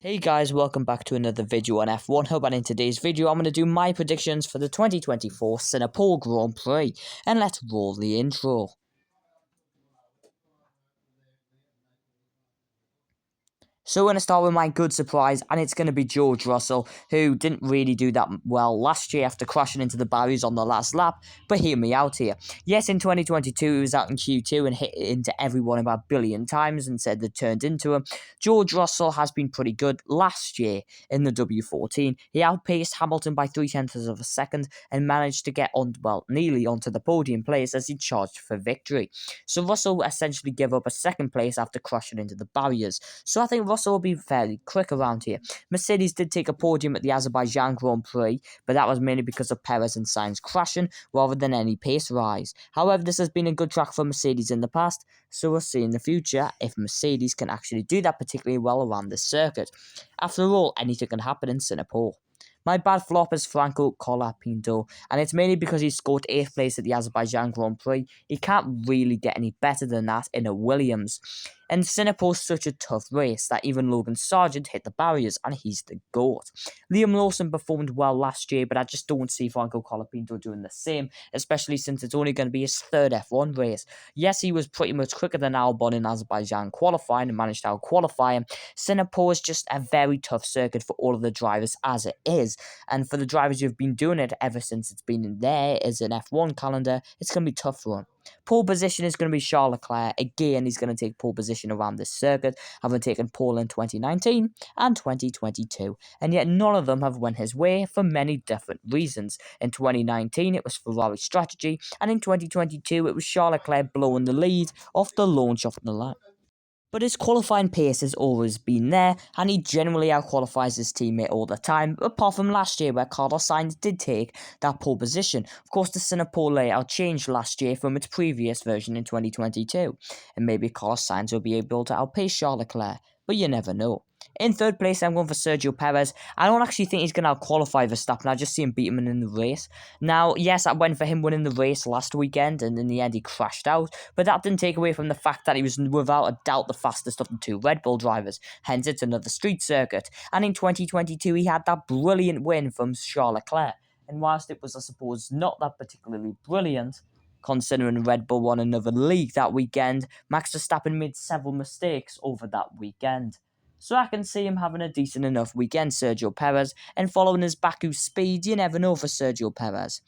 Hey guys, welcome back to another video on F1 Hub, and in today's video I'm going to do my predictions for the 2024 Singapore Grand Prix, and let's roll the intro. So we're going to start with my good surprise, and it's going to be George Russell, who didn't really do that well last year after crashing into the barriers on the last lap, but hear me out here. Yes, in 2022 he was out in Q2 and hit into everyone about a billion times and said they turned into him. George Russell has been pretty good last year in the W14. He outpaced Hamilton by 0.3 of a second and managed to get on, well, nearly onto the podium place as he charged for victory. So Russell essentially gave up a second place after crashing into the barriers. So I think Russell will be fairly quick around here. Mercedes did take a podium at the Azerbaijan Grand Prix, but that was mainly because of Perez and Sainz crashing rather than any pace rise. However, this has been a good track for Mercedes in the past, so we'll see in the future if Mercedes can actually do that particularly well around this circuit. After all, anything can happen in Singapore. My bad flop is Franco Colapinto, and it's mainly because he scored 8th place at the Azerbaijan Grand Prix. He can't really get any better than that in a Williams. And Singapore's such a tough race that even Logan Sargent hit the barriers, and he's the GOAT. Liam Lawson performed well last year, but I just don't see Franco Colapinto doing the same, especially since it's only going to be his third F1 race. Yes, he was pretty much quicker than Albon in Azerbaijan qualifying and managed to out-qualify him. Singapore is just a very tough circuit for all of the drivers as it is, and for the drivers who've been doing it ever since it's been in there as an F1 calendar, it's going to be tough for them. Pole position is going to be Charles Leclerc. Again, he's going to take pole position around this circuit, having taken pole in 2019 and 2022. And yet none of them have went his way for many different reasons. In 2019, it was Ferrari strategy, and in 2022, it was Charles Leclerc blowing the lead off the launch of the lap. But his qualifying pace has always been there, and he generally outqualifies his teammate all the time, apart from last year where Carlos Sainz did take that pole position. Of course, the Singapore layout changed last year from its previous version in 2022, and maybe Carlos Sainz will be able to outpace Charles Leclerc, but you never know. In third place, I'm going for Sergio Perez. I don't actually think he's going to out-qualify Verstappen. I just see him beat him in the race. Now, yes, I went for him winning the race last weekend, and in the end he crashed out. But that didn't take away from the fact that he was without a doubt the fastest of the two Red Bull drivers. Hence, it's another street circuit. And in 2022, he had that brilliant win from Charles Leclerc. And whilst it was, I suppose, not that particularly brilliant, considering Red Bull won another league that weekend, Max Verstappen made several mistakes over that weekend. So I can see him having a decent enough weekend, Sergio Perez, and following his Baku speed, you never know for Sergio Perez.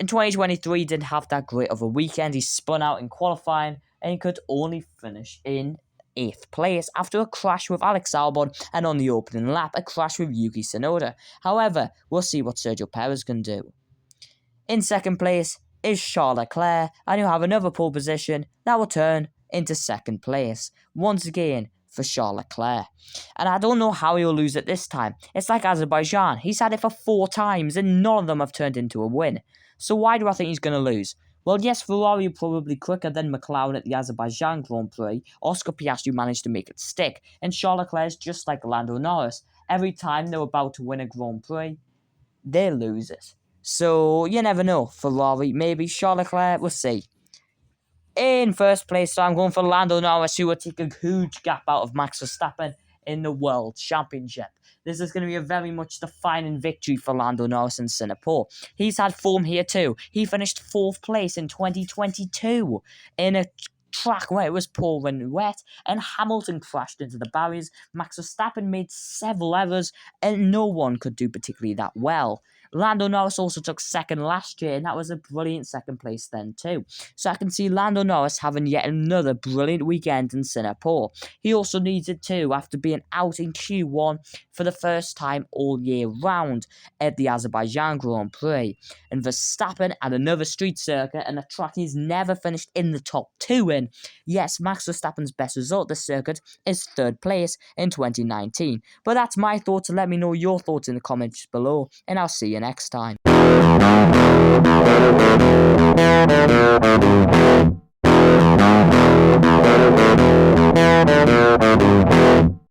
In 2023, he didn't have that great of a weekend. He spun out in qualifying, and he could only finish in 8th place after a crash with Alex Albon, and on the opening lap, a crash with Yuki Tsunoda. However, we'll see what Sergio Perez can do. In 2nd place is Charles Leclerc, and he'll have another pole position that will turn into 2nd place. Once again, for Charles Leclerc. And I don't know how he'll lose it this time. It's like Azerbaijan. He's had it for 4 times and none of them have turned into a win. So why do I think he's going to lose? Well, yes, Ferrari are probably quicker than McLaren at the Azerbaijan Grand Prix. Oscar Piastri managed to make it stick. And Charles Leclerc is just like Lando Norris. Every time they're about to win a Grand Prix, they lose it. So you never know. Ferrari, maybe Charles Leclerc, we'll see. In first place, so I'm going for Lando Norris, who will take a huge gap out of Max Verstappen in the World Championship. This is going to be a very much defining victory for Lando Norris in Singapore. He's had form here too. He finished 4th place in 2022 in a track where it was pouring wet, and Hamilton crashed into the barriers. Max Verstappen made several errors, and no one could do particularly that well. Lando Norris also took 2nd last year, and that was a brilliant 2nd place then too. So I can see Lando Norris having yet another brilliant weekend in Singapore. He also needs it too after being out in Q1 for the first time all year round at the Azerbaijan Grand Prix. And Verstappen at another street circuit and a track he's never finished in the top 2 in. Yes, Max Verstappen's best result this circuit is 3rd place in 2019. But that's my thoughts. Let me know your thoughts in the comments below, and I'll see you next time.